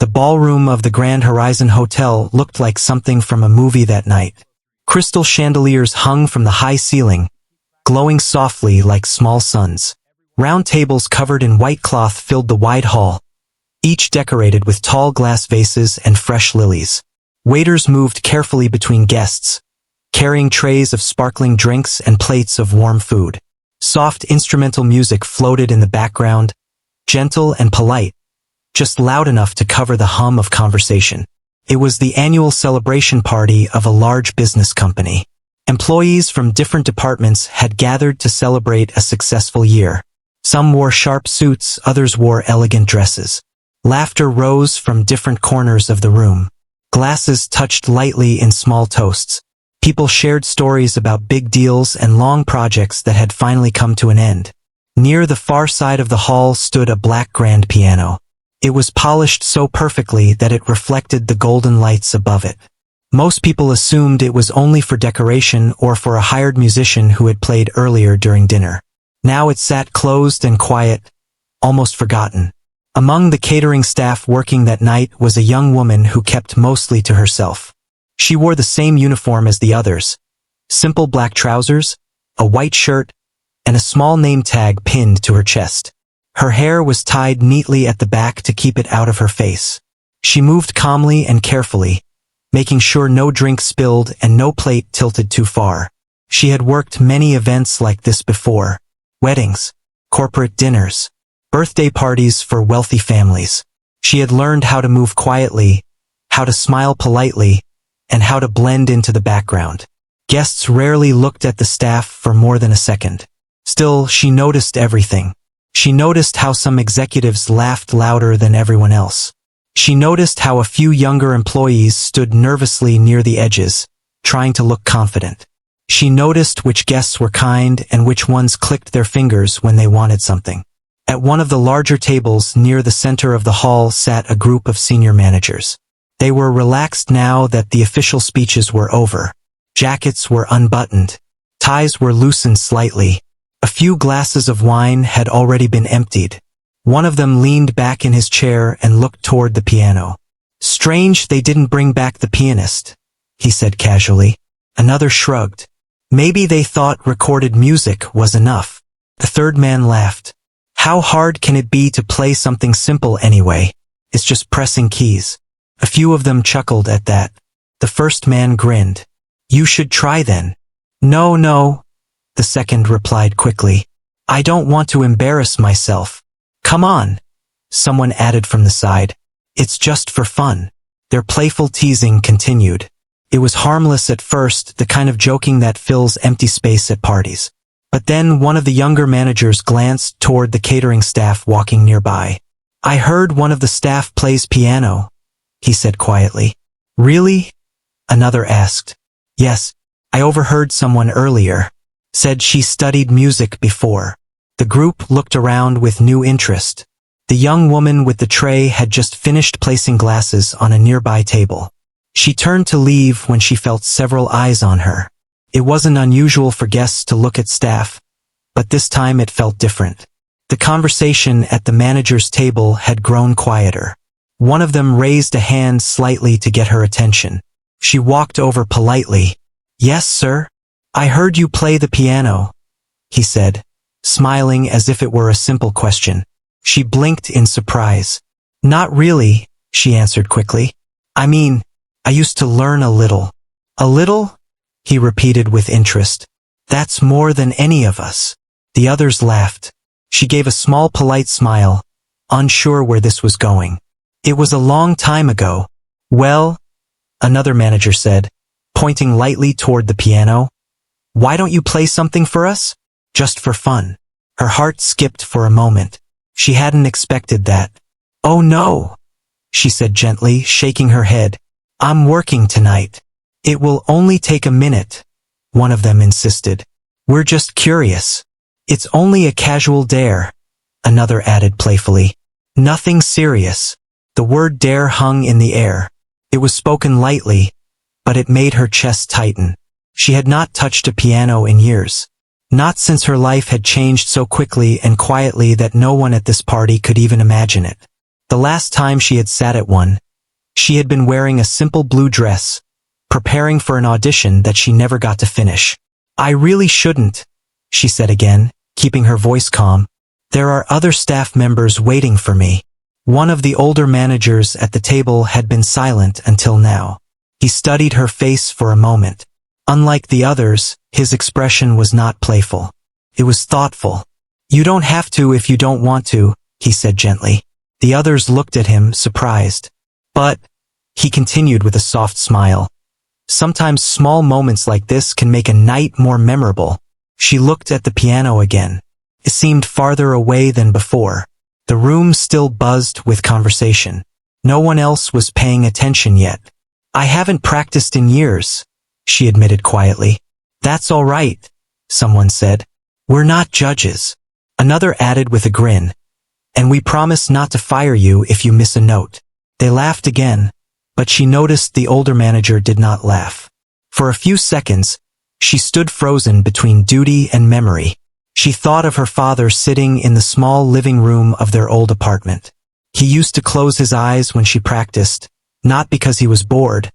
The ballroom of the Grand Horizon Hotel looked like something from a movie that night. Crystal chandeliers hung from the high ceiling, glowing softly like small suns. Round tables covered in white cloth filled the wide hall, each decorated with tall glass vases and fresh lilies. Waiters moved carefully between guests, carrying trays of sparkling drinks and plates of warm food. Soft instrumental music floated in the background, gentle and polite, just loud enough to cover the hum of conversation. It was the annual celebration party of a large business company. Employees from different departments had gathered to celebrate a successful year. Some wore sharp suits, others wore elegant dresses. Laughter rose from different corners of the room. Glasses touched lightly in small toasts. People shared stories about big deals and long projects that had finally come to an end. Near the far side of the hall stood a black grand piano. It was polished so perfectly that it reflected the golden lights above it. Most people assumed it was only for decoration or for a hired musician who had played earlier during dinner. Now it sat closed and quiet, almost forgotten. Among the catering staff working that night was a young woman who kept mostly to herself. She wore the same uniform as the others, simple black trousers, a white shirt, and a small name tag pinned to her chest. Her hair was tied neatly at the back to keep it out of her face. She moved calmly and carefully, making sure no drink spilled and no plate tilted too far. She had worked many events like this before: weddings, corporate dinners, birthday parties for wealthy families. She had learned how to move quietly, how to smile politely, and how to blend into the background. Guests rarely looked at the staff for more than a second. Still, she noticed everything. She noticed how some executives laughed louder than everyone else. She noticed how a few younger employees stood nervously near the edges, trying to look confident. She noticed which guests were kind and which ones clicked their fingers when they wanted something. At one of the larger tables near the center of the hall sat a group of senior managers. They were relaxed now that the official speeches were over. Jackets were unbuttoned. Ties were loosened slightly. A few glasses of wine had already been emptied. One of them leaned back in his chair and looked toward the piano. "Strange they didn't bring back the pianist," he said casually. Another shrugged. "Maybe they thought recorded music was enough." The third man laughed. "How hard can it be to play something simple anyway? It's just pressing keys." A few of them chuckled at that. The first man grinned. "You should try then." No, the second replied quickly. "I don't want to embarrass myself." "Come on," someone added from the side. "It's just for fun." Their playful teasing continued. It was harmless at first, the kind of joking that fills empty space at parties. But then one of the younger managers glanced toward the catering staff walking nearby. "I heard one of the staff plays piano," he said quietly. "Really?" another asked. "Yes, I overheard someone earlier. Said she studied music before." The group looked around with new interest. The young woman with the tray had just finished placing glasses on a nearby table. She turned to leave when she felt several eyes on her. It wasn't unusual for guests to look at staff, but this time it felt different. The conversation at the manager's table had grown quieter. One of them raised a hand slightly to get her attention. She walked over politely. "Yes, sir? I heard you play the piano," he said, smiling as if it were a simple question. She blinked in surprise. "Not really," she answered quickly. "I mean, I used to learn a little." "A little?" he repeated with interest. "That's more than any of us." The others laughed. She gave a small polite smile, unsure where this was going. "It was a long time ago." "Well," another manager said, pointing lightly toward the piano, "why don't you play something for us? Just for fun." Her heart skipped for a moment. She hadn't expected that. "Oh no," she said gently, shaking her head. "I'm working tonight." "It will only take a minute," one of them insisted. "We're just curious." "It's only a casual dare," another added playfully. "Nothing serious." The word dare hung in the air. It was spoken lightly, but it made her chest tighten. She had not touched a piano in years. Not since her life had changed so quickly and quietly that no one at this party could even imagine it. The last time she had sat at one, she had been wearing a simple blue dress, preparing for an audition that she never got to finish. "I really shouldn't," she said again, keeping her voice calm. "There are other staff members waiting for me." One of the older managers at the table had been silent until now. He studied her face for a moment. Unlike the others, his expression was not playful. It was thoughtful. "You don't have to if you don't want to," he said gently. The others looked at him, surprised. "But," he continued with a soft smile, "sometimes small moments like this can make a night more memorable." She looked at the piano again. It seemed farther away than before. The room still buzzed with conversation. No one else was paying attention yet. "I haven't practiced in years," she admitted quietly. "That's all right," someone said. "We're not judges," another added with a grin. "And we promise not to fire you if you miss a note." They laughed again, but she noticed the older manager did not laugh. For a few seconds, she stood frozen between duty and memory. She thought of her father sitting in the small living room of their old apartment. He used to close his eyes when she practiced, not because he was bored,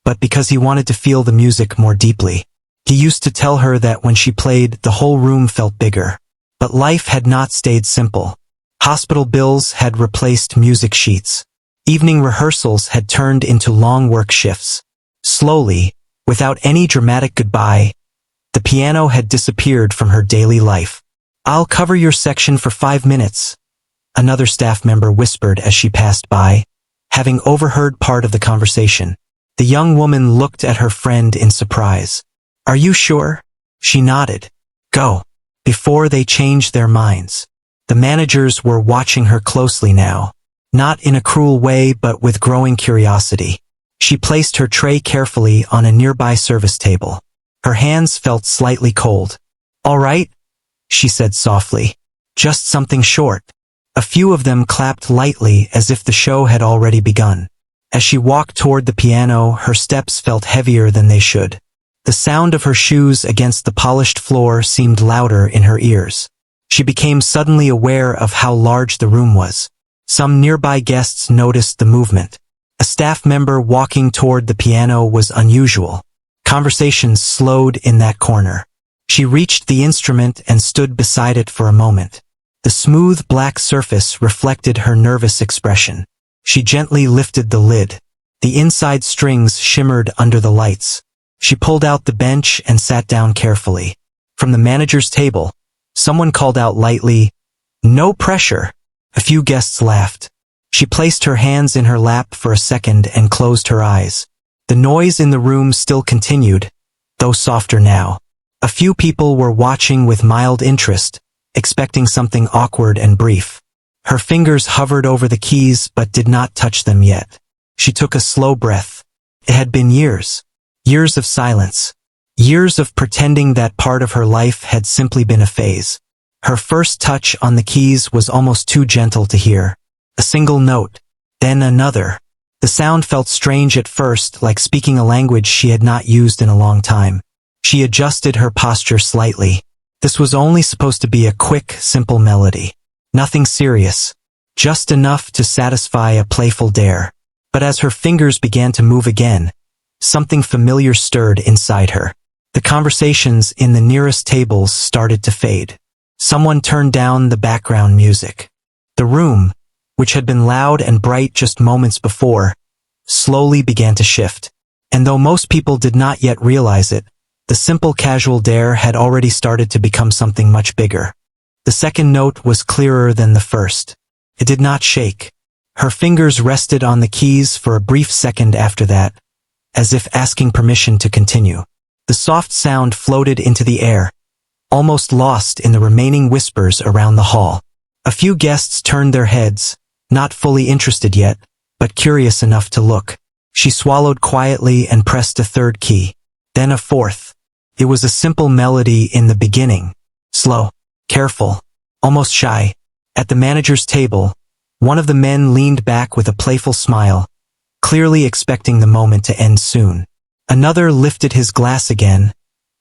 but because he wanted to feel the music more deeply. He used to tell her that when she played, the whole room felt bigger. But life had not stayed simple. Hospital bills had replaced music sheets. Evening rehearsals had turned into long work shifts. Slowly, without any dramatic goodbye, the piano had disappeared from her daily life. "I'll cover your section for 5 minutes," another staff member whispered as she passed by, having overheard part of the conversation. The young woman looked at her friend in surprise. "Are you sure?" She nodded. "Go," before they changed their minds. The managers were watching her closely now, not in a cruel way but with growing curiosity. She placed her tray carefully on a nearby service table. Her hands felt slightly cold. "All right," she said softly. "Just something short." A few of them clapped lightly as if the show had already begun. As she walked toward the piano, her steps felt heavier than they should. The sound of her shoes against the polished floor seemed louder in her ears. She became suddenly aware of how large the room was. Some nearby guests noticed the movement. A staff member walking toward the piano was unusual. Conversations slowed in that corner. She reached the instrument and stood beside it for a moment. The smooth black surface reflected her nervous expression. She gently lifted the lid. The inside strings shimmered under the lights. She pulled out the bench and sat down carefully. From the manager's table, someone called out lightly, "No pressure." A few guests laughed. She placed her hands in her lap for a second and closed her eyes. The noise in the room still continued, though softer now. A few people were watching with mild interest, expecting something awkward and brief. Her fingers hovered over the keys but did not touch them yet. She took a slow breath. It had been years. Years of silence. Years of pretending that part of her life had simply been a phase. Her first touch on the keys was almost too gentle to hear. A single note, then another. The sound felt strange at first, like speaking a language she had not used in a long time. She adjusted her posture slightly. This was only supposed to be a quick, simple melody. Nothing serious. Just enough to satisfy a playful dare. But as her fingers began to move again, something familiar stirred inside her. The conversations in the nearest tables started to fade. Someone turned down the background music. The room, which had been loud and bright just moments before, slowly began to shift. And though most people did not yet realize it, the simple casual dare had already started to become something much bigger. The second note was clearer than the first. It did not shake. Her fingers rested on the keys for a brief second after that, as if asking permission to continue. The soft sound floated into the air, almost lost in the remaining whispers around the hall. A few guests turned their heads, not fully interested yet, but curious enough to look. She swallowed quietly and pressed a third key, then a fourth. It was a simple melody in the beginning, slow, careful, almost shy. At the manager's table, one of the men leaned back with a playful smile, clearly expecting the moment to end soon. Another lifted his glass again,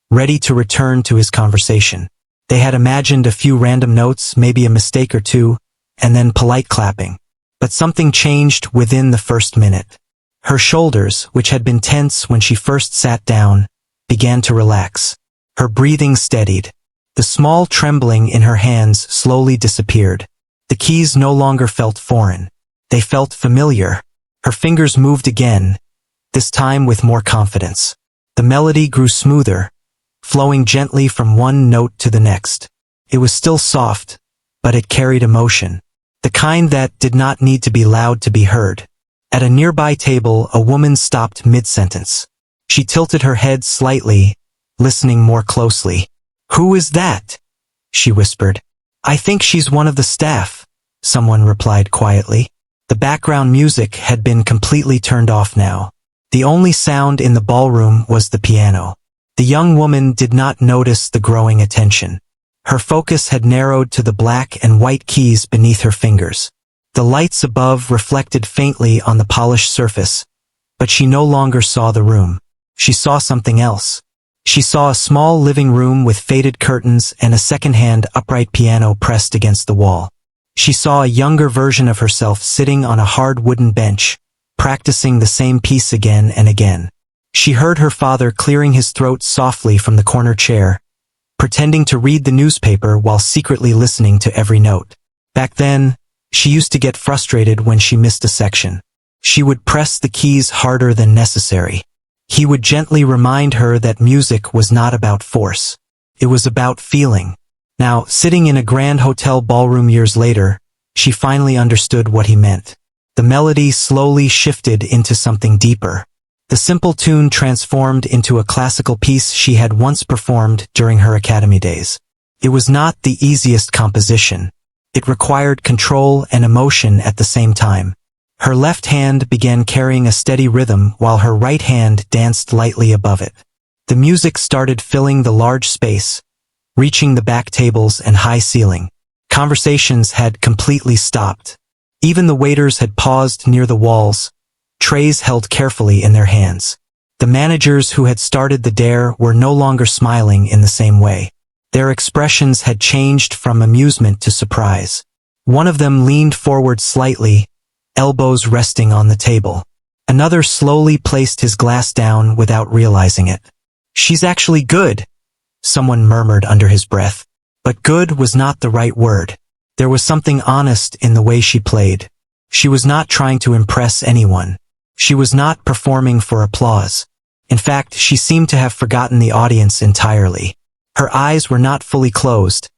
ready to return to his conversation. They had imagined a few random notes, maybe a mistake or two, and then polite clapping. But something changed within the first minute. Her shoulders, which had been tense when she first sat down, began to relax. Her breathing steadied. The small trembling in her hands slowly disappeared. The keys no longer felt foreign. They felt familiar. Her fingers moved again, this time with more confidence. The melody grew smoother, flowing gently from one note to the next. It was still soft, but it carried emotion. The kind that did not need to be loud to be heard. At a nearby table, a woman stopped mid-sentence. She tilted her head slightly, listening more closely. "Who is that?" she whispered. "I think she's one of the staff," someone replied quietly. The background music had been completely turned off now. The only sound in the ballroom was the piano. The young woman did not notice the growing attention. Her focus had narrowed to the black and white keys beneath her fingers. The lights above reflected faintly on the polished surface, but she no longer saw the room. She saw something else. She saw a small living room with faded curtains and a second-hand upright piano pressed against the wall. She saw a younger version of herself sitting on a hard wooden bench, practicing the same piece again and again. She heard her father clearing his throat softly from the corner chair, pretending to read the newspaper while secretly listening to every note. Back then, she used to get frustrated when she missed a section. She would press the keys harder than necessary. He would gently remind her that music was not about force. It was about feeling. Now, sitting in a grand hotel ballroom years later, she finally understood what he meant. The melody slowly shifted into something deeper. The simple tune transformed into a classical piece she had once performed during her academy days. It was not the easiest composition. It required control and emotion at the same time. Her left hand began carrying a steady rhythm while her right hand danced lightly above it. The music started filling the large space, reaching the back tables and high ceiling. Conversations had completely stopped. Even the waiters had paused near the walls, trays held carefully in their hands. The managers who had started the dare were no longer smiling in the same way. Their expressions had changed from amusement to surprise. One of them leaned forward slightly, elbows resting on the table. Another slowly placed his glass down without realizing it. "She's actually good," someone murmured under his breath. But good was not the right word. There was something honest in the way she played. She was not trying to impress anyone. She was not performing for applause. In fact, she seemed to have forgotten the audience entirely. Her eyes were not fully closed,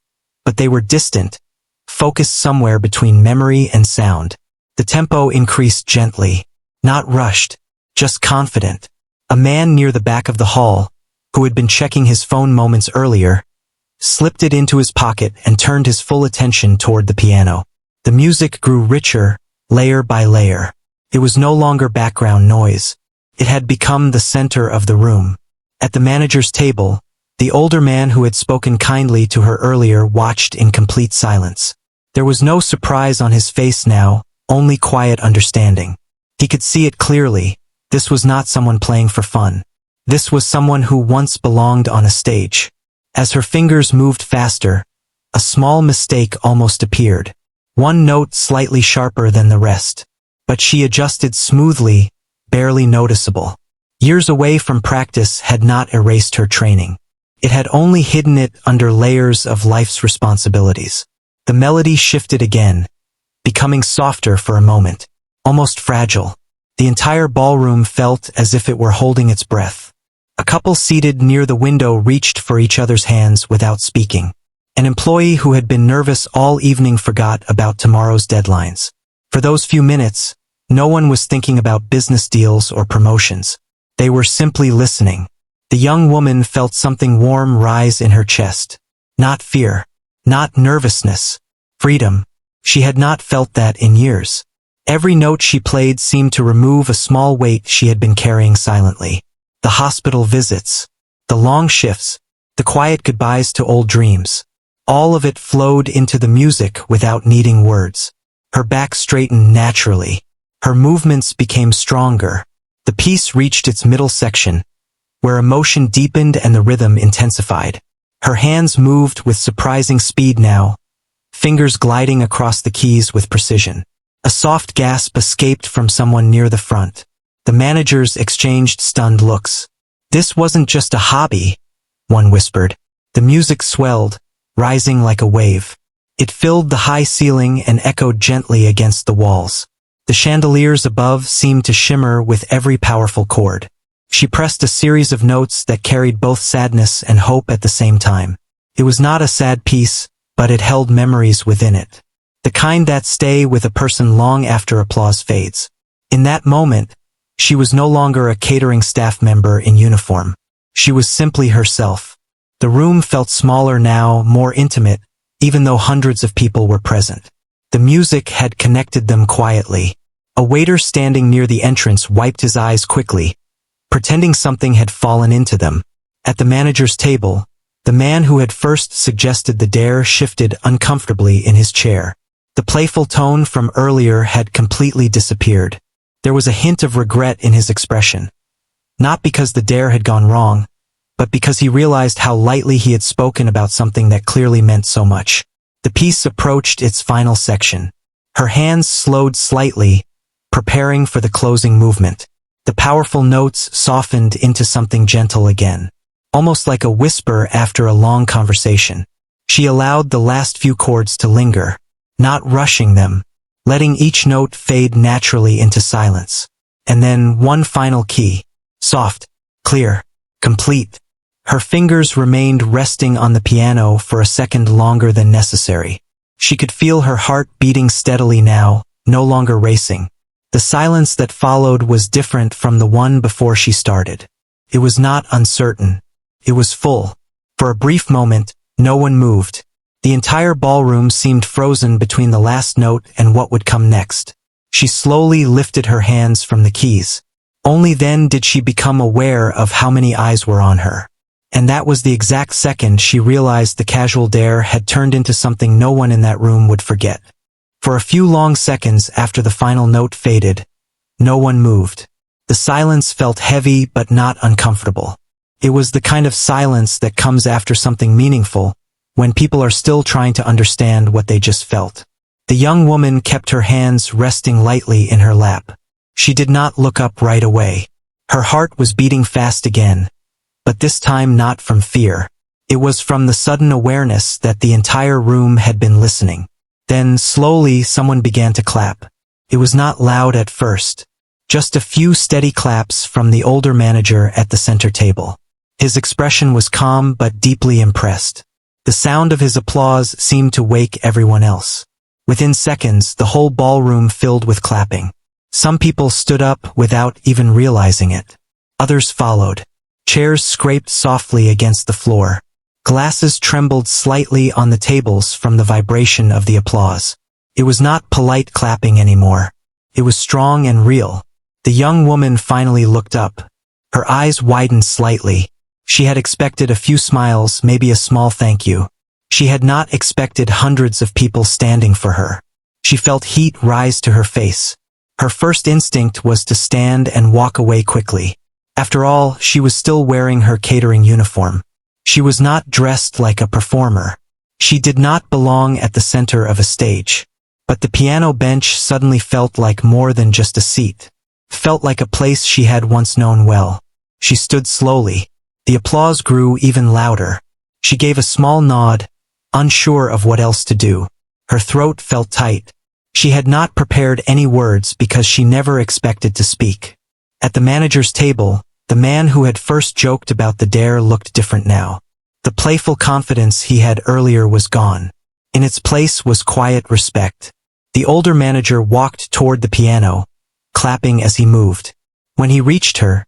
but they were distant, focused somewhere between memory and sound. The tempo increased gently, not rushed, just confident. A man near the back of the hall, who had been checking his phone moments earlier, slipped it into his pocket and turned his full attention toward the piano. The music grew richer, layer by layer. It was no longer background noise. It had become the center of the room. At the manager's table, the older man who had spoken kindly to her earlier watched in complete silence. There was no surprise on his face now, only quiet understanding. He could see it clearly. This was not someone playing for fun. This was someone who once belonged on a stage. As her fingers moved faster, a small mistake almost appeared. One note slightly sharper than the rest. But she adjusted smoothly, barely noticeable. Years away from practice had not erased her training. It had only hidden it under layers of life's responsibilities. The melody shifted again, becoming softer for a moment, almost fragile. The entire ballroom felt as if it were holding its breath. A couple seated near the window reached for each other's hands without speaking. An employee who had been nervous all evening forgot about tomorrow's deadlines. For those few minutes, no one was thinking about business deals or promotions. They were simply listening. The young woman felt something warm rise in her chest. Not fear. Not nervousness. Freedom. She had not felt that in years. Every note she played seemed to remove a small weight she had been carrying silently. The hospital visits. The long shifts. The quiet goodbyes to old dreams. All of it flowed into the music without needing words. Her back straightened naturally. Her movements became stronger. The piece reached its middle section, where emotion deepened and the rhythm intensified. Her hands moved with surprising speed now, fingers gliding across the keys with precision. A soft gasp escaped from someone near the front. The managers exchanged stunned looks. "This wasn't just a hobby," one whispered. The music swelled, rising like a wave. It filled the high ceiling and echoed gently against the walls. The chandeliers above seemed to shimmer with every powerful chord. She pressed a series of notes that carried both sadness and hope at the same time. It was not a sad piece, but it held memories within it. The kind that stay with a person long after applause fades. In that moment, she was no longer a catering staff member in uniform. She was simply herself. The room felt smaller now, more intimate, even though hundreds of people were present. The music had connected them quietly. A waiter standing near the entrance wiped his eyes quickly, pretending something had fallen into them. At the manager's table, the man who had first suggested the dare shifted uncomfortably in his chair. The playful tone from earlier had completely disappeared. There was a hint of regret in his expression. Not because the dare had gone wrong, but because he realized how lightly he had spoken about something that clearly meant so much. The piece approached its final section. Her hands slowed slightly, preparing for the closing movement. The powerful notes softened into something gentle again, almost like a whisper after a long conversation. She allowed the last few chords to linger, not rushing them, letting each note fade naturally into silence. And then one final key, soft, clear, complete. Her fingers remained resting on the piano for a second longer than necessary. She could feel her heart beating steadily now, no longer racing. The silence that followed was different from the one before she started. It was not uncertain. It was full. For a brief moment, no one moved. The entire ballroom seemed frozen between the last note and what would come next. She slowly lifted her hands from the keys. Only then did she become aware of how many eyes were on her. And that was the exact second she realized the casual dare had turned into something no one in that room would forget. For a few long seconds after the final note faded, no one moved. The silence felt heavy but not uncomfortable. It was the kind of silence that comes after something meaningful, when people are still trying to understand what they just felt. The young woman kept her hands resting lightly in her lap. She did not look up right away. Her heart was beating fast again, but this time not from fear. It was from the sudden awareness that the entire room had been listening. Then, slowly, someone began to clap. It was not loud at first. Just a few steady claps from the older manager at the center table. His expression was calm but deeply impressed. The sound of his applause seemed to wake everyone else. Within seconds, the whole ballroom filled with clapping. Some people stood up without even realizing it. Others followed. Chairs scraped softly against the floor. Glasses trembled slightly on the tables from the vibration of the applause. It was not polite clapping anymore. It was strong and real. The young woman finally looked up. Her eyes widened slightly. She had expected a few smiles, maybe a small thank you. She had not expected hundreds of people standing for her. She felt heat rise to her face. Her first instinct was to stand and walk away quickly. After all, she was still wearing her catering uniform. She was not dressed like a performer. She did not belong at the center of a stage. But the piano bench suddenly felt like more than just a seat. Felt like a place she had once known well. She stood slowly. The applause grew even louder. She gave a small nod, unsure of what else to do. Her throat felt tight. She had not prepared any words because she never expected to speak. At the manager's table, the man who had first joked about the dare looked different now. The playful confidence he had earlier was gone. In its place was quiet respect. The older manager walked toward the piano, clapping as he moved. When he reached her,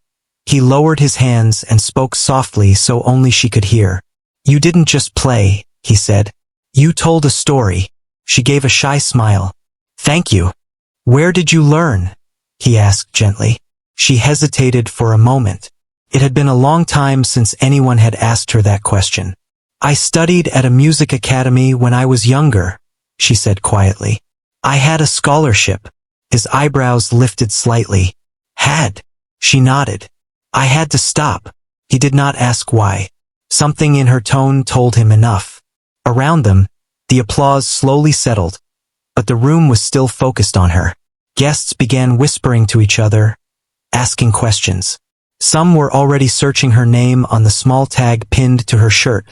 he lowered his hands and spoke softly so only she could hear. "You didn't just play," he said. "You told a story." She gave a shy smile. "Thank you." "Where did you learn?" he asked gently. She hesitated for a moment. It had been a long time since anyone had asked her that question. "I studied at a music academy when I was younger," she said quietly. "I had a scholarship." His eyebrows lifted slightly. "Had?" She nodded. "I had to stop." He did not ask why. Something in her tone told him enough. Around them, the applause slowly settled, but the room was still focused on her. Guests began whispering to each other, asking questions. Some were already searching her name on the small tag pinned to her shirt,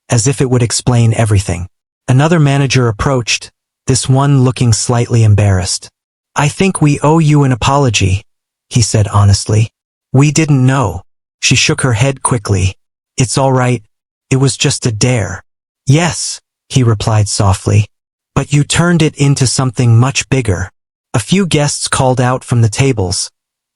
as if it would explain everything. Another manager approached, this one looking slightly embarrassed. "I think we owe you an apology," he said honestly. "We didn't know." She shook her head quickly. "It's all right. It was just a dare." "Yes," he replied softly. "But you turned it into something much bigger." A few guests called out from the tables,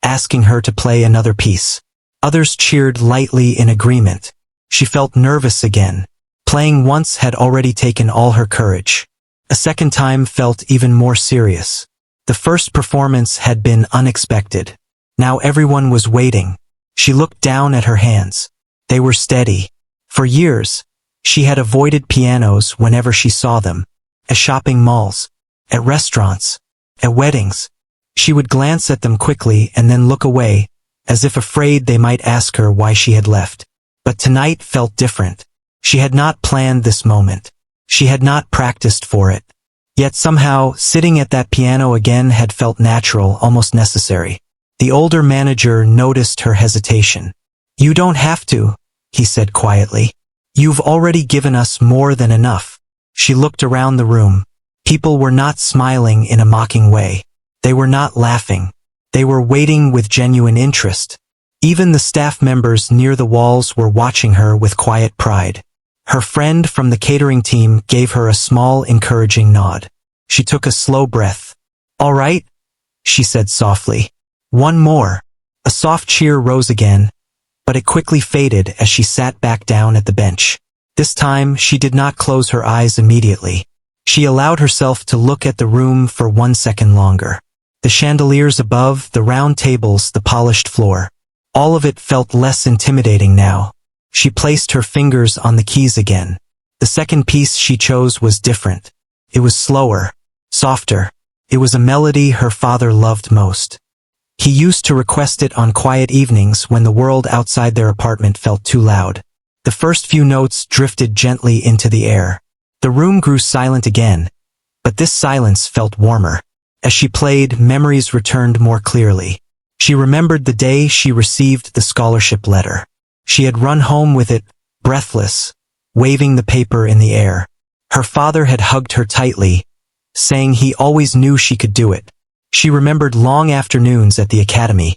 asking her to play another piece. Others cheered lightly in agreement. She felt nervous again. Playing once had already taken all her courage. A second time felt even more serious. The first performance had been unexpected. Now everyone was waiting. She looked down at her hands. They were steady. For years, she had avoided pianos whenever she saw them. At shopping malls, at restaurants, at weddings. She would glance at them quickly and then look away, as if afraid they might ask her why she had left. But tonight felt different. She had not planned this moment. She had not practiced for it. Yet somehow, sitting at that piano again had felt natural, almost necessary. The older manager noticed her hesitation. "You don't have to," he said quietly. "You've already given us more than enough." She looked around the room. People were not smiling in a mocking way. They were not laughing. They were waiting with genuine interest. Even the staff members near the walls were watching her with quiet pride. Her friend from the catering team gave her a small, encouraging nod. She took a slow breath. "All right," she said softly. "One more." A soft cheer rose again, but it quickly faded as she sat back down at the bench. This time, she did not close her eyes immediately. She allowed herself to look at the room for 1 second longer. The chandeliers above, the round tables, the polished floor. All of it felt less intimidating now. She placed her fingers on the keys again. The second piece she chose was different. It was slower, softer. It was a melody her father loved most. He used to request it on quiet evenings when the world outside their apartment felt too loud. The first few notes drifted gently into the air. The room grew silent again, but this silence felt warmer. As she played, memories returned more clearly. She remembered the day she received the scholarship letter. She had run home with it, breathless, waving the paper in the air. Her father had hugged her tightly, saying he always knew she could do it. She remembered long afternoons at the academy,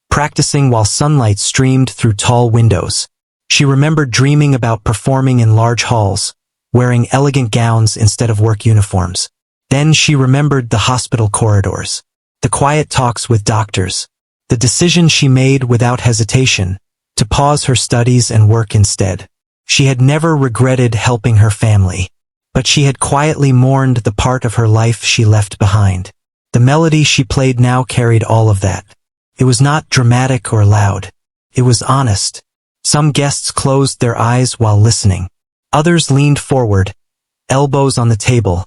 practicing while sunlight streamed through tall windows. She remembered dreaming about performing in large halls, wearing elegant gowns instead of work uniforms. Then she remembered the hospital corridors, the quiet talks with doctors, the decision she made without hesitation, to pause her studies and work instead. She had never regretted helping her family, but she had quietly mourned the part of her life she left behind. The melody she played now carried all of that. It was not dramatic or loud. It was honest. Some guests closed their eyes while listening. Others leaned forward, elbows on the table,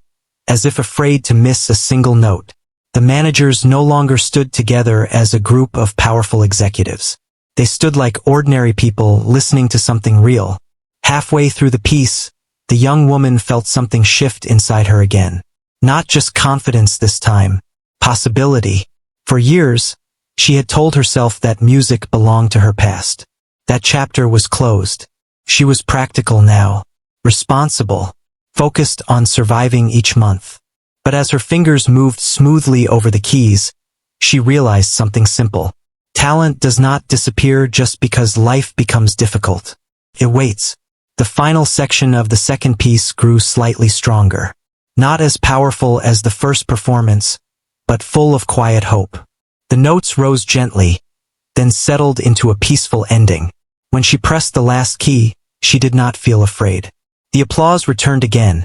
as if afraid to miss a single note. The managers no longer stood together as a group of powerful executives. They stood like ordinary people listening to something real. Halfway through the piece, the young woman felt something shift inside her again. Not just confidence this time, possibility. For years, she had told herself that music belonged to her past. That chapter was closed. She was practical now, responsible, focused on surviving each month. But as her fingers moved smoothly over the keys, she realized something simple. Talent does not disappear just because life becomes difficult. It waits. The final section of the second piece grew slightly stronger. Not as powerful as the first performance, but full of quiet hope. The notes rose gently, then settled into a peaceful ending. When she pressed the last key, she did not feel afraid. The applause returned again,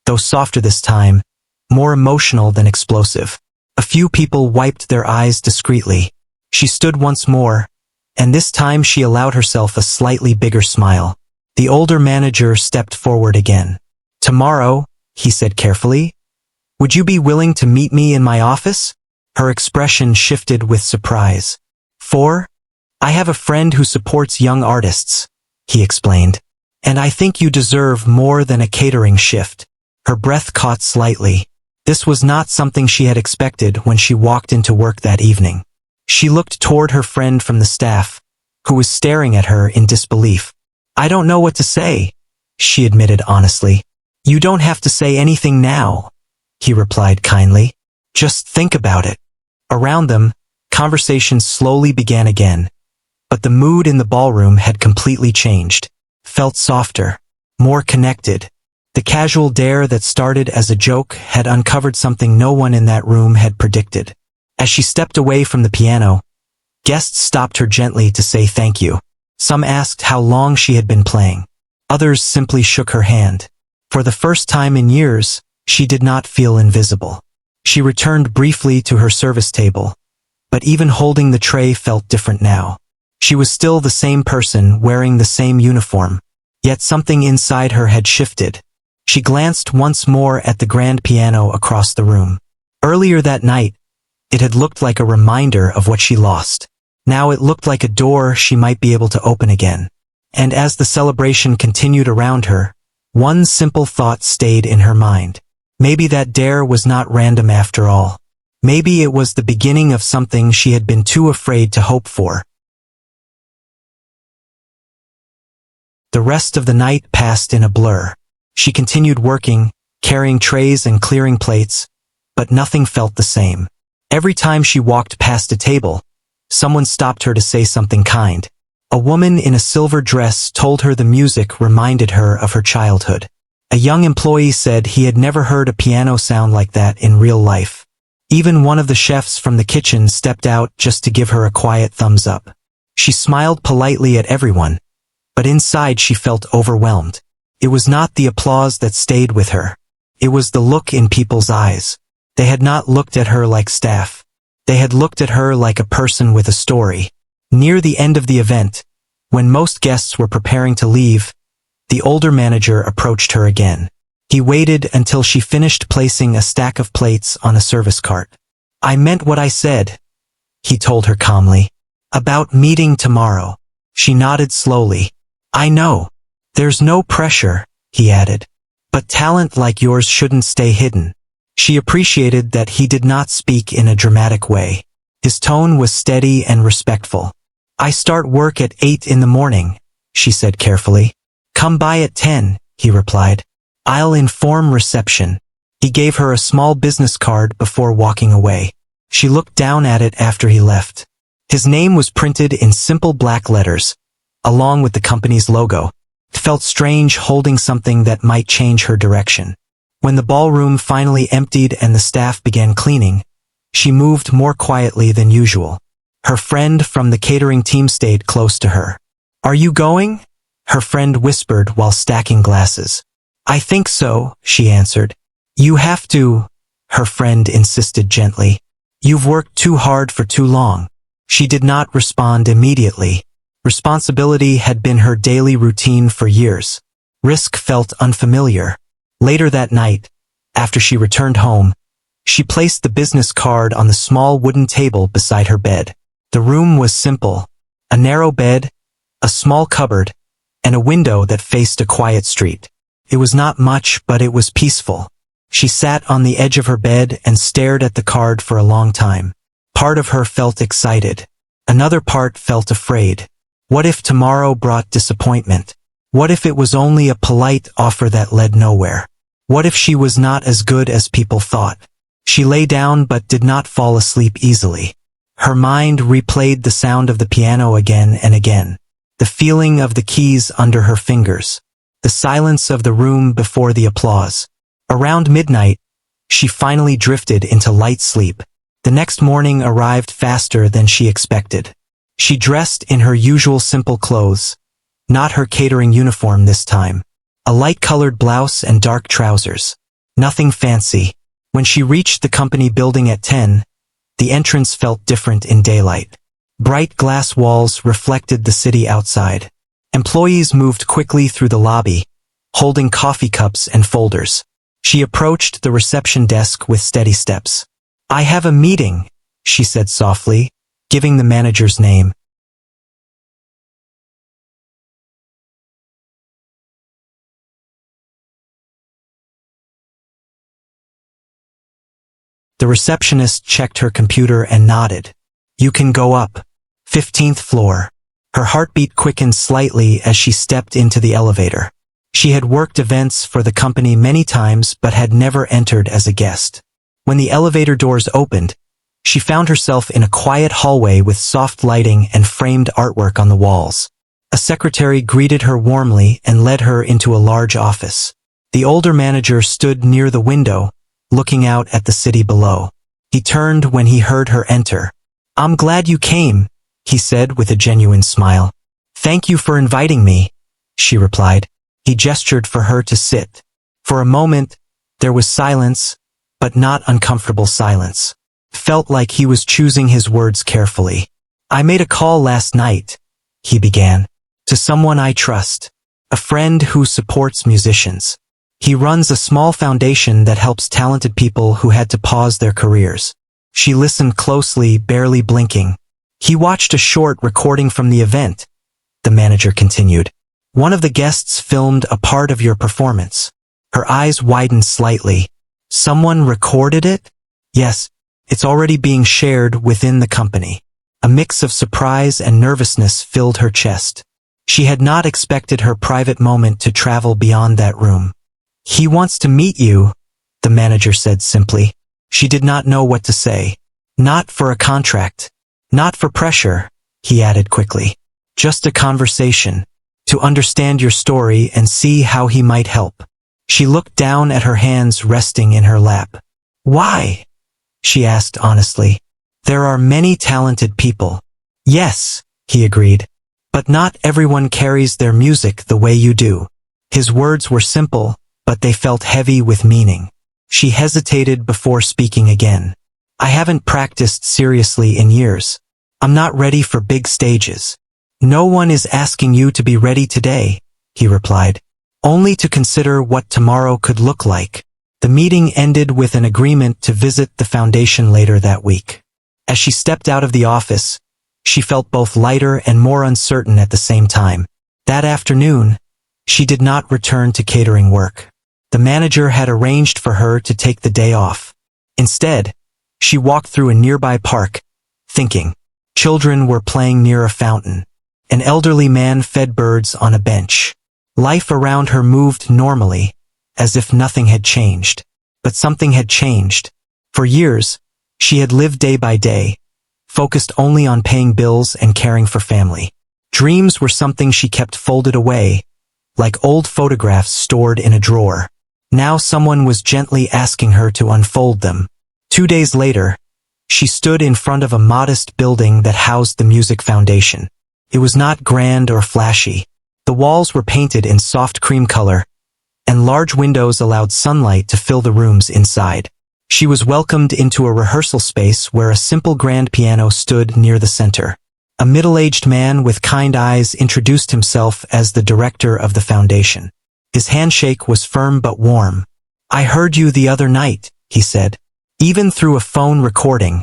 though softer this time, more emotional than explosive. A few people wiped their eyes discreetly. She stood once more, and this time she allowed herself a slightly bigger smile. The older manager stepped forward again. "Tomorrow," he said carefully, "would you be willing to meet me in my office?" Her expression shifted with surprise. I have a friend who supports young artists," he explained, "and I think you deserve more than a catering shift." Her breath caught slightly. This was not something she had expected when she walked into work that evening. She looked toward her friend from the staff, who was staring at her in disbelief. "I don't know what to say," she admitted honestly. "You don't have to say anything now," he replied kindly. "Just think about it." Around them, conversations slowly began again, but the mood in the ballroom had completely changed. Felt softer, more connected. The casual dare that started as a joke had uncovered something no one in that room had predicted. As she stepped away from the piano, guests stopped her gently to say thank you. Some asked how long she had been playing. Others simply shook her hand. For the first time in years, she did not feel invisible. She returned briefly to her service table, but even holding the tray felt different now. She was still the same person wearing the same uniform, yet something inside her had shifted. She glanced once more at the grand piano across the room. Earlier that night, it had looked like a reminder of what she lost. Now it looked like a door she might be able to open again. And as the celebration continued around her, one simple thought stayed in her mind. Maybe that dare was not random after all. Maybe it was the beginning of something she had been too afraid to hope for. The rest of the night passed in a blur. She continued working, carrying trays and clearing plates, but nothing felt the same. Every time she walked past a table, someone stopped her to say something kind. A woman in a silver dress told her the music reminded her of her childhood. A young employee said he had never heard a piano sound like that in real life. Even one of the chefs from the kitchen stepped out just to give her a quiet thumbs up. She smiled politely at everyone, but inside she felt overwhelmed. It was not the applause that stayed with her. It was the look in people's eyes. They had not looked at her like staff. They had looked at her like a person with a story. Near the end of the event, when most guests were preparing to leave, the older manager approached her again. He waited until she finished placing a stack of plates on a service cart. "I meant what I said," he told her calmly. "About meeting tomorrow." She nodded slowly. "I know. There's no pressure," he added. "But talent like yours shouldn't stay hidden." She appreciated that he did not speak in a dramatic way. His tone was steady and respectful. "I start work at 8 in the morning," she said carefully. "Come by at 10, he replied. "I'll inform reception." He gave her a small business card before walking away. She looked down at it after he left. His name was printed in simple black letters, along with the company's logo. It felt strange holding something that might change her direction. When the ballroom finally emptied and the staff began cleaning, she moved more quietly than usual. Her friend from the catering team stayed close to her. "Are you going?" her friend whispered while stacking glasses. "I think so," she answered. "You have to," her friend insisted gently. "You've worked too hard for too long." She did not respond immediately. Responsibility had been her daily routine for years. Risk felt unfamiliar. Later that night, after she returned home, she placed the business card on the small wooden table beside her bed. The room was simple: a narrow bed, a small cupboard, and a window that faced a quiet street. It was not much, but it was peaceful. She sat on the edge of her bed and stared at the card for a long time. Part of her felt excited. Another part felt afraid. What if tomorrow brought disappointment? What if it was only a polite offer that led nowhere? What if she was not as good as people thought? She lay down but did not fall asleep easily. Her mind replayed the sound of the piano again and again. The feeling of the keys under her fingers. The silence of the room before the applause. Around midnight, she finally drifted into light sleep. The next morning arrived faster than she expected. She dressed in her usual simple clothes, not her catering uniform this time. A light-colored blouse and dark trousers. Nothing fancy. When she reached the company building at 10, the entrance felt different in daylight. Bright glass walls reflected the city outside. Employees moved quickly through the lobby, holding coffee cups and folders. She approached the reception desk with steady steps. "I have a meeting," she said softly, giving the manager's name. receptionist checked her computer and nodded. You can go up. 15th floor. Her heartbeat quickened slightly as she stepped into the elevator. She had worked events for the company many times but had never entered as a guest. When the elevator doors opened, she found herself in a quiet hallway with soft lighting and framed artwork on the walls. A secretary greeted her warmly and led her into a large office. The older manager stood near the window, looking out at the city below. He turned when he heard her enter. I'm glad you came, he said with a genuine smile. Thank you for inviting me, she replied. He gestured for her to sit. For a moment, there was silence, but not uncomfortable silence. Felt like he was choosing his words carefully. I made a call last night, he began, to someone I trust, a friend who supports musicians. He runs a small foundation that helps talented people who had to pause their careers. She listened closely, barely blinking. He watched a short recording from the event, the manager continued. One of the guests filmed a part of your performance. Her eyes widened slightly. Someone recorded it? Yes, it's already being shared within the company. A mix of surprise and nervousness filled her chest. She had not expected her private moment to travel beyond that room. He wants to meet you, the manager said simply. She did not know what to say. Not for a contract. Not for pressure, he added quickly. Just a conversation. To understand your story and see how he might help. She looked down at her hands resting in her lap. Why? She asked honestly. There are many talented people. Yes, he agreed. But not everyone carries their music the way you do. His words were simple, but they felt heavy with meaning. She hesitated before speaking again. I haven't practiced seriously in years. I'm not ready for big stages. No one is asking you to be ready today, he replied. Only to consider what tomorrow could look like. The meeting ended with an agreement to visit the foundation later that week. As she stepped out of the office, she felt both lighter and more uncertain at the same time. That afternoon, she did not return to catering work. The manager had arranged for her to take the day off. Instead, she walked through a nearby park, thinking. Children were playing near a fountain. An elderly man fed birds on a bench. Life around her moved normally, as if nothing had changed. But something had changed. For years, she had lived day by day, focused only on paying bills and caring for family. Dreams were something she kept folded away, like old photographs stored in a drawer. Now someone was gently asking her to unfold them. 2 days later, she stood in front of a modest building that housed the music foundation. It was not grand or flashy. The walls were painted in soft cream color, and large windows allowed sunlight to fill the rooms inside. She was welcomed into a rehearsal space where a simple grand piano stood near the center. A middle-aged man with kind eyes introduced himself as the director of the foundation. His handshake was firm but warm. I heard you the other night, he said. Even through a phone recording,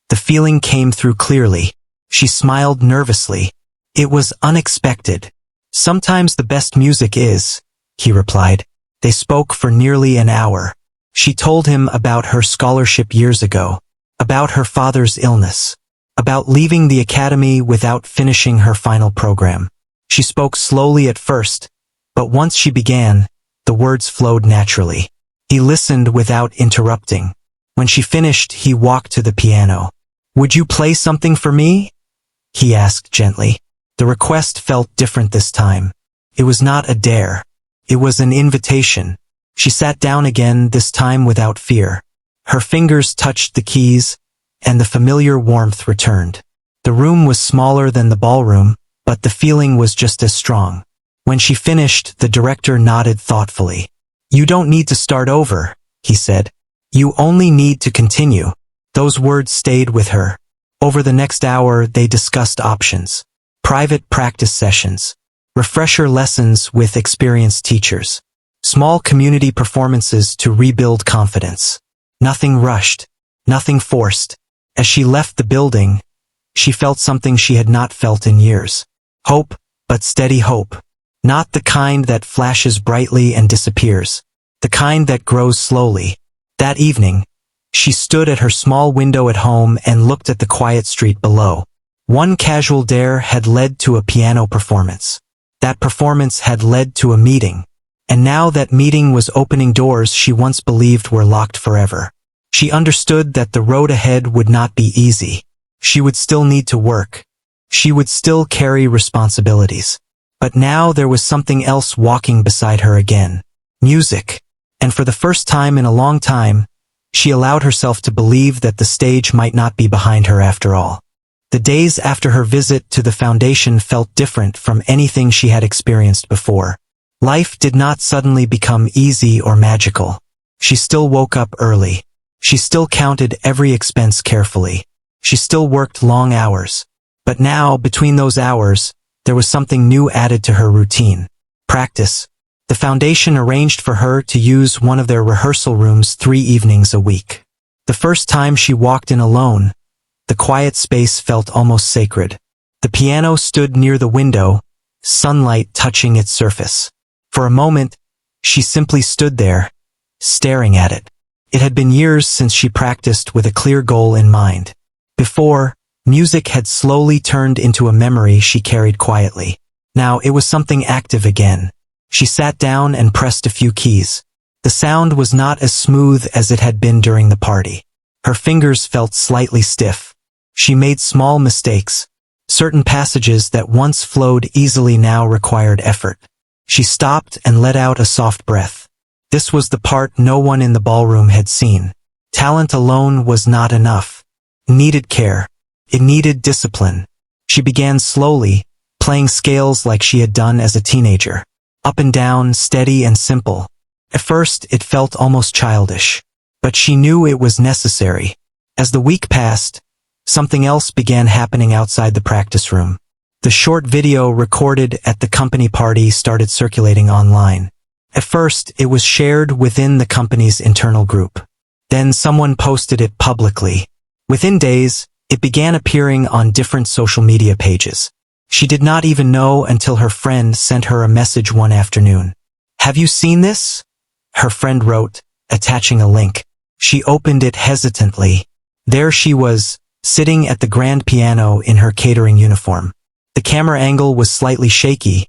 the feeling came through clearly. She smiled nervously. It was unexpected. Sometimes the best music is, he replied. They spoke for nearly an hour. She told him about her scholarship years ago, about her father's illness, about leaving the academy without finishing her final program. She spoke slowly at first, but once she began, the words flowed naturally. He listened without interrupting. When she finished, he walked to the piano. Would you play something for me? He asked gently. The request felt different this time. It was not a dare. It was an invitation. She sat down again, this time without fear. Her fingers touched the keys, and the familiar warmth returned. The room was smaller than the ballroom, but the feeling was just as strong. When she finished, the director nodded thoughtfully. You don't need to start over, he said. You only need to continue. Those words stayed with her. Over the next hour, they discussed options. Private practice sessions. Refresher lessons with experienced teachers. Small community performances to rebuild confidence. Nothing rushed. Nothing forced. As she left the building, she felt something she had not felt in years. Hope, but steady hope. Not the kind that flashes brightly and disappears. The kind that grows slowly. That evening, She stood at her small window at home and looked at the quiet street below. One casual dare had led to a piano performance. That performance had led to a meeting. And now that meeting was opening doors she once believed were locked forever. She understood that the road ahead would not be easy. She would still need to work. She would still carry responsibilities. But now there was something else walking beside her again. Music. And for the first time in a long time, she allowed herself to believe that the stage might not be behind her after all. The days after her visit to the foundation felt different from anything she had experienced before. Life did not suddenly become easy or magical. She still woke up early. She still counted every expense carefully. She still worked long hours. But now, between those hours, there was something new added to her routine. Practice. The foundation arranged for her to use one of their rehearsal rooms 3 evenings a week. The first time she walked in alone, the quiet space felt almost sacred. The piano stood near the window, sunlight touching its surface. For a moment, she simply stood there, staring at it. It had been years since she practiced with a clear goal in mind. Before, music had slowly turned into a memory she carried quietly. Now it was something active again. She sat down and pressed a few keys. The sound was not as smooth as it had been during the party. Her fingers felt slightly stiff. She made small mistakes. Certain passages that once flowed easily now required effort. She stopped and let out a soft breath. This was the part no one in the ballroom had seen. Talent alone was not enough. It needed care. It needed discipline. She began slowly, playing scales like she had done as a teenager. Up and down, steady and simple. At first, it felt almost childish. But she knew it was necessary. As the week passed, something else began happening outside the practice room. The short video recorded at the company party started circulating online. At first, it was shared within the company's internal group. Then someone posted it publicly. Within days, it began appearing on different social media pages. She did not even know until her friend sent her a message one afternoon. "Have you seen this?" Her friend wrote, attaching a link. She opened it hesitantly. There she was, sitting at the grand piano in her catering uniform. The camera angle was slightly shaky,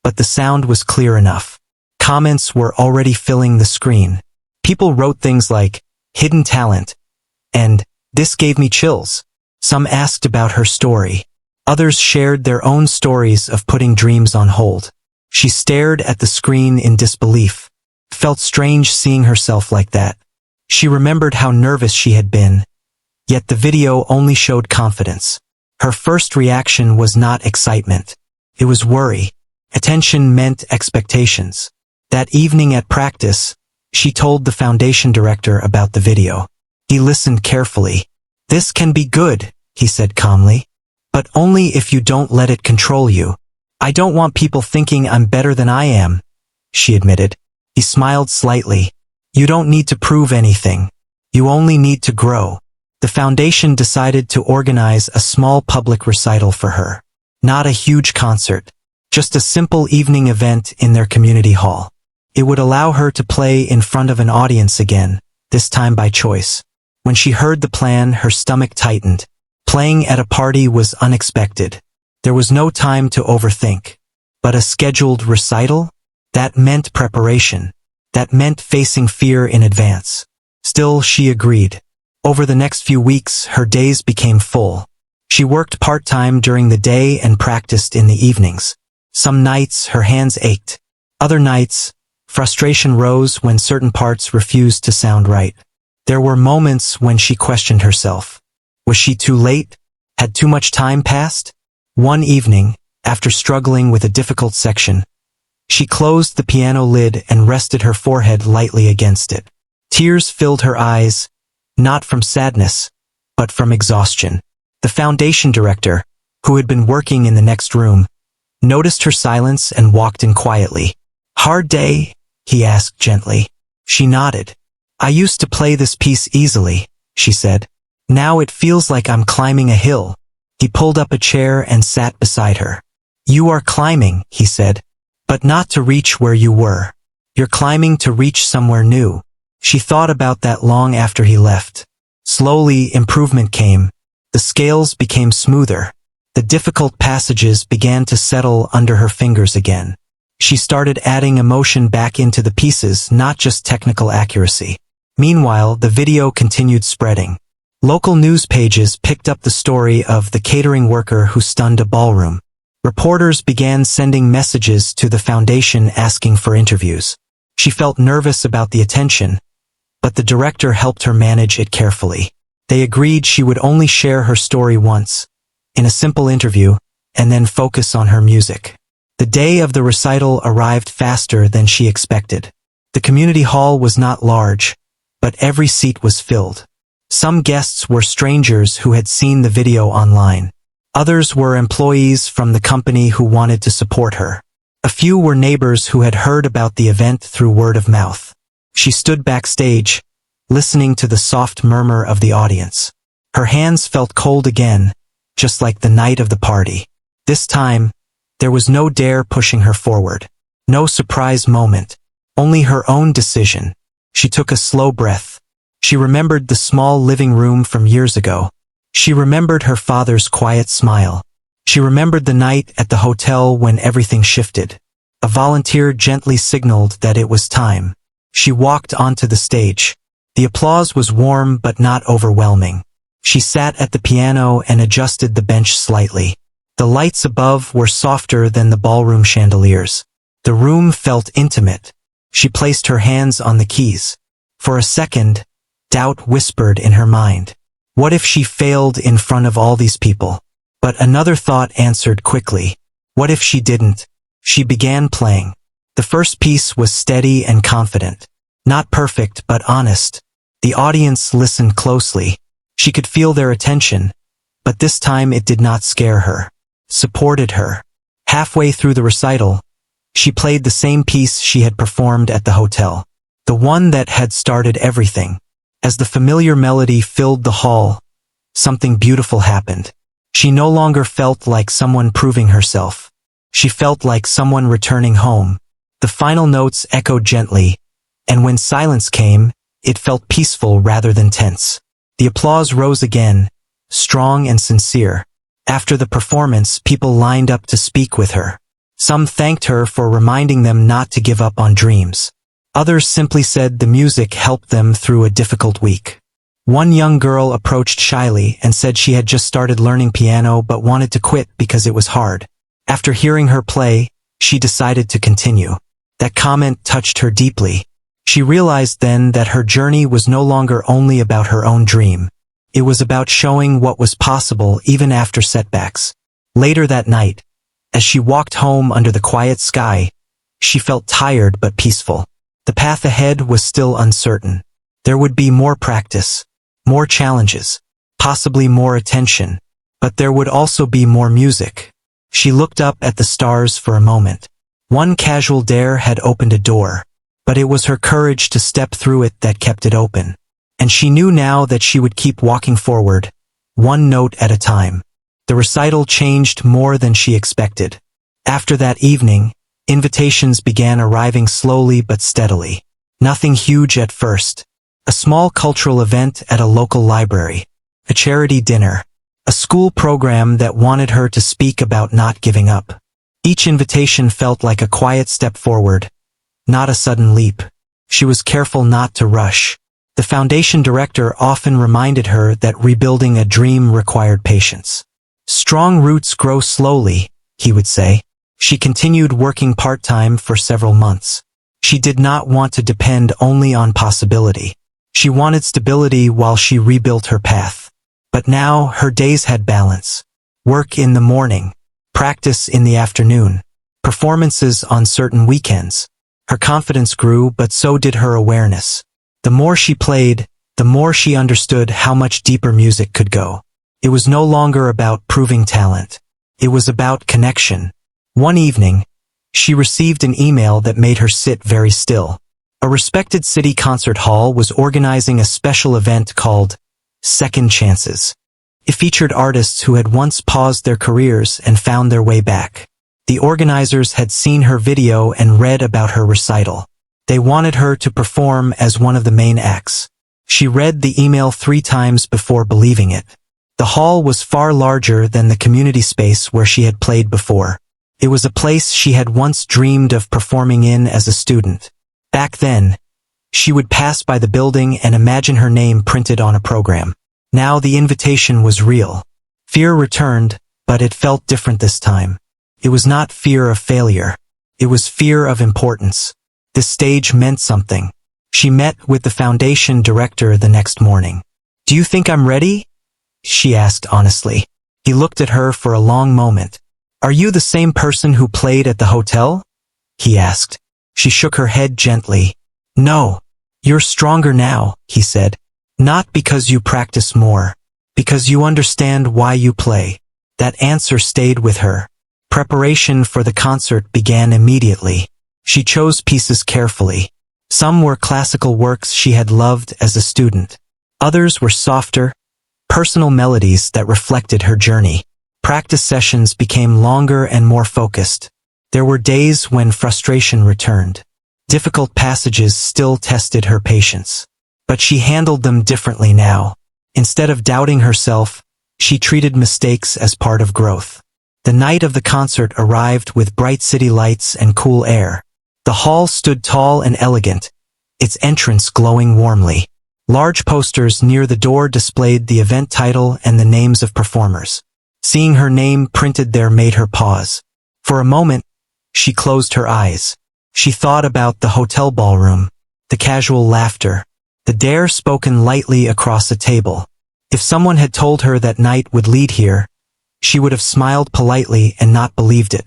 but the sound was clear enough. Comments were already filling the screen. People wrote things like, "hidden talent," and "this gave me chills." Some asked about her story. Others shared their own stories of putting dreams on hold. She stared at the screen in disbelief. Felt strange seeing herself like that. She remembered how nervous she had been. Yet the video only showed confidence. Her first reaction was not excitement. It was worry. Attention meant expectations. That evening at practice, she told the foundation director about the video. He listened carefully. "This can be good," he said calmly. "But only if you don't let it control you. I don't want people thinking I'm better than I am," she admitted. He smiled slightly. "You don't need to prove anything. You only need to grow." The foundation decided to organize a small public recital for her. Not a huge concert, just a simple evening event in their community hall. It would allow her to play in front of an audience again, this time by choice. When she heard the plan, her stomach tightened. Playing at a party was unexpected. There was no time to overthink. But a scheduled recital? That meant preparation. That meant facing fear in advance. Still, she agreed. Over the next few weeks, her days became full. She worked part-time during the day and practiced in the evenings. Some nights, her hands ached. Other nights, frustration rose when certain parts refused to sound right. There were moments when she questioned herself. Was she too late? Had too much time passed? One evening, after struggling with a difficult section, she closed the piano lid and rested her forehead lightly against it. Tears filled her eyes, not from sadness, but from exhaustion. The foundation director, who had been working in the next room, noticed her silence and walked in quietly. "Hard day?" he asked gently. She nodded. "I used to play this piece easily," she said. "Now it feels like I'm climbing a hill." He pulled up a chair and sat beside her. "You are climbing," he said, "but not to reach where you were. You're climbing to reach somewhere new." She thought about that long after he left. Slowly, improvement came. The scales became smoother. The difficult passages began to settle under her fingers again. She started adding emotion back into the pieces, not just technical accuracy. Meanwhile, the video continued spreading. Local news pages picked up the story of the catering worker who stunned a ballroom. Reporters began sending messages to the foundation asking for interviews. She felt nervous about the attention, but the director helped her manage it carefully. They agreed she would only share her story once, in a simple interview, and then focus on her music. The day of the recital arrived faster than she expected. The community hall was not large, but every seat was filled. Some guests were strangers who had seen the video online. Others were employees from the company who wanted to support her. A few were neighbors who had heard about the event through word of mouth. She stood backstage, listening to the soft murmur of the audience. Her hands felt cold again, just like the night of the party. This time, there was no dare pushing her forward. No surprise moment. Only her own decision. She took a slow breath. She remembered the small living room from years ago. She remembered her father's quiet smile. She remembered the night at the hotel when everything shifted. A volunteer gently signaled that it was time. She walked onto the stage. The applause was warm but not overwhelming. She sat at the piano and adjusted the bench slightly. The lights above were softer than the ballroom chandeliers. The room felt intimate. She placed her hands on the keys. For a second, doubt whispered in her mind. What if she failed in front of all these people? But another thought answered quickly. What if she didn't? She began playing. The first piece was steady and confident. Not perfect, but honest. The audience listened closely. She could feel their attention, but this time it did not scare her. Supported her. Halfway through the recital, she played the same piece she had performed at the hotel. The one that had started everything. As the familiar melody filled the hall, something beautiful happened. She no longer felt like someone proving herself. She felt like someone returning home. The final notes echoed gently, and when silence came, it felt peaceful rather than tense. The applause rose again, strong and sincere. After the performance, people lined up to speak with her. Some thanked her for reminding them not to give up on dreams. Others simply said the music helped them through a difficult week. One young girl approached shyly and said she had just started learning piano but wanted to quit because it was hard. After hearing her play, she decided to continue. That comment touched her deeply. She realized then that her journey was no longer only about her own dream. It was about showing what was possible even after setbacks. Later that night, as she walked home under the quiet sky, she felt tired but peaceful. The path ahead was still uncertain. There would be more practice, more challenges, possibly more attention, but there would also be more music. She looked up at the stars for a moment. One casual dare had opened a door, but it was her courage to step through it that kept it open. And she knew now that she would keep walking forward, one note at a time. The recital changed more than she expected. After that evening, invitations began arriving slowly but steadily. Nothing huge at first. A small cultural event at a local library. A charity dinner. A school program that wanted her to speak about not giving up. Each invitation felt like a quiet step forward, not a sudden leap. She was careful not to rush. The foundation director often reminded her that rebuilding a dream required patience. Strong roots grow slowly, he would say. She continued working part-time for several months. She did not want to depend only on possibility. She wanted stability while she rebuilt her path. But now her days had balance. Work in the morning, practice in the afternoon, performances on certain weekends. Her confidence grew, but so did her awareness. The more she played, the more she understood how much deeper music could go. It was no longer about proving talent. It was about connection. One evening, she received an email that made her sit very still. A respected city concert hall was organizing a special event called Second Chances. It featured artists who had once paused their careers and found their way back. The organizers had seen her video and read about her recital. They wanted her to perform as one of the main acts. She read the email 3 times before believing it. The hall was far larger than the community space where she had played before. It was a place she had once dreamed of performing in as a student. Back then, she would pass by the building and imagine her name printed on a program. Now the invitation was real. Fear returned, but it felt different this time. It was not fear of failure. It was fear of importance. This stage meant something. She met with the foundation director the next morning. "Do you think I'm ready?" she asked honestly. He looked at her for a long moment. "Are you the same person who played at the hotel?" he asked. She shook her head gently. "No. You're stronger now," he said. "Not because you practice more. Because you understand why you play." That answer stayed with her. Preparation for the concert began immediately. She chose pieces carefully. Some were classical works she had loved as a student. Others were softer, personal melodies that reflected her journey. Practice sessions became longer and more focused. There were days when frustration returned. Difficult passages still tested her patience. But she handled them differently now. Instead of doubting herself, she treated mistakes as part of growth. The night of the concert arrived with bright city lights and cool air. The hall stood tall and elegant, its entrance glowing warmly. Large posters near the door displayed the event title and the names of performers. Seeing her name printed there made her pause. For a moment, she closed her eyes. She thought about the hotel ballroom, the casual laughter, the dare spoken lightly across a table. If someone had told her that night would lead here, she would have smiled politely and not believed it.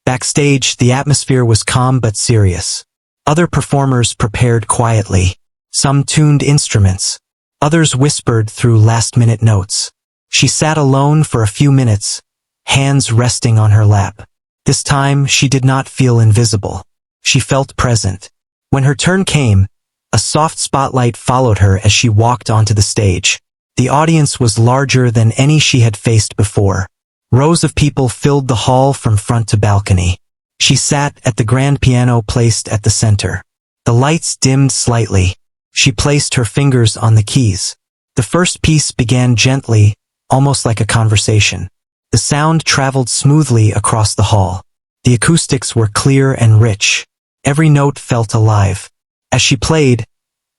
Backstage, the atmosphere was calm but serious. Other performers prepared quietly. Some tuned instruments. Others whispered through last-minute notes. She sat alone for a few minutes, hands resting on her lap. This time, she did not feel invisible. She felt present. When her turn came, a soft spotlight followed her as she walked onto the stage. The audience was larger than any she had faced before. Rows of people filled the hall from front to balcony. She sat at the grand piano placed at the center. The lights dimmed slightly. She placed her fingers on the keys. The first piece began gently, almost like a conversation. The sound traveled smoothly across the hall. The acoustics were clear and rich. Every note felt alive. As she played,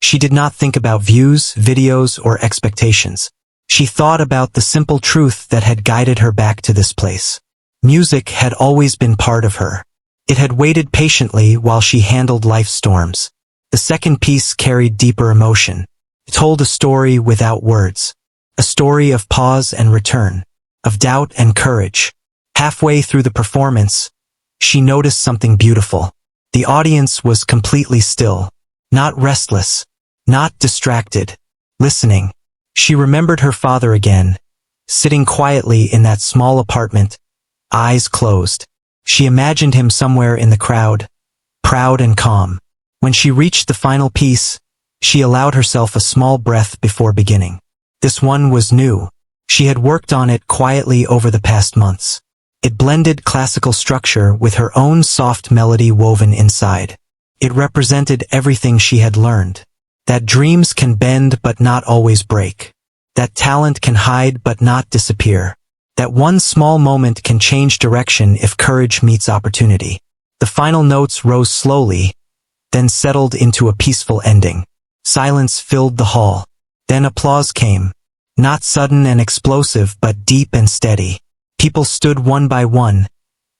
she did not think about views, videos, or expectations. She thought about the simple truth that had guided her back to this place. Music had always been part of her. It had waited patiently while she handled life's storms. The second piece carried deeper emotion. It told a story without words. A story of pause and return, of doubt and courage. Halfway through the performance, she noticed something beautiful. The audience was completely still, not restless, not distracted, listening. She remembered her father again, sitting quietly in that small apartment, eyes closed. She imagined him somewhere in the crowd, proud and calm. When she reached the final piece, she allowed herself a small breath before beginning. This one was new. She had worked on it quietly over the past months. It blended classical structure with her own soft melody woven inside. It represented everything she had learned. That dreams can bend but not always break. That talent can hide but not disappear. That one small moment can change direction if courage meets opportunity. The final notes rose slowly, then settled into a peaceful ending. Silence filled the hall. Then applause came. Not sudden and explosive but deep and steady. People stood one by one,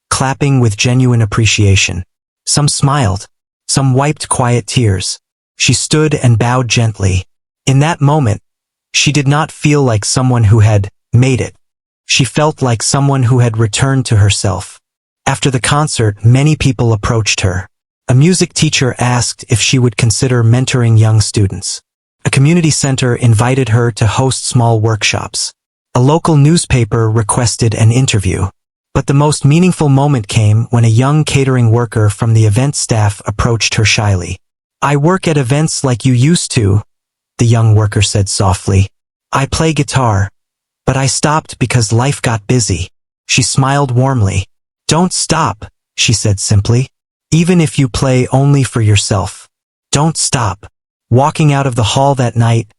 clapping with genuine appreciation. Some smiled. Some wiped quiet tears. She stood and bowed gently. In that moment, she did not feel like someone who had made it. She felt like someone who had returned to herself. After the concert, many people approached her. A music teacher asked if she would consider mentoring young students. A community center invited her to host small workshops. A local newspaper requested an interview. But the most meaningful moment came when a young catering worker from the event staff approached her shyly. "I work at events like you used to," the young worker said softly. "I play guitar, but I stopped because life got busy." She smiled warmly. "Don't stop," she said simply. "Even if you play only for yourself, Don't stop. Walking out of the hall that night,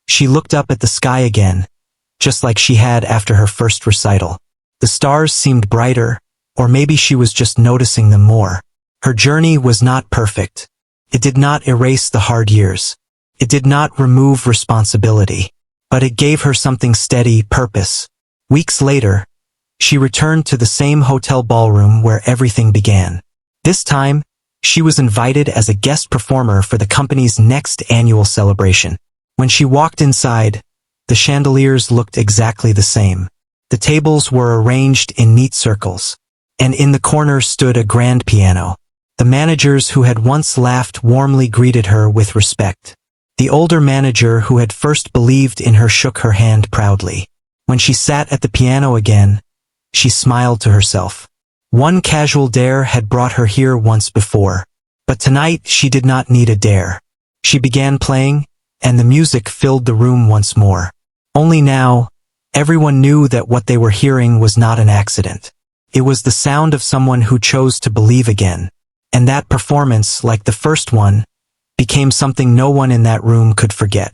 she looked up at the sky again, just like she had after her first recital. The stars seemed brighter, or maybe she was just noticing them more. Her journey was not perfect. It did not erase the hard years. It did not remove responsibility. But it gave her something steady, purpose. Weeks later, she returned to the same hotel ballroom where everything began. This time, she was invited as a guest performer for the company's next annual celebration. When she walked inside, the chandeliers looked exactly the same. The tables were arranged in neat circles, and in the corner stood a grand piano. The managers who had once laughed warmly greeted her with respect. The older manager who had first believed in her shook her hand proudly. When she sat at the piano again, she smiled to herself. One casual dare had brought her here once before, but tonight she did not need a dare. She began playing, and the music filled the room once more. Only now, everyone knew that what they were hearing was not an accident. It was the sound of someone who chose to believe again. And that performance, like the first one, became something no one in that room could forget.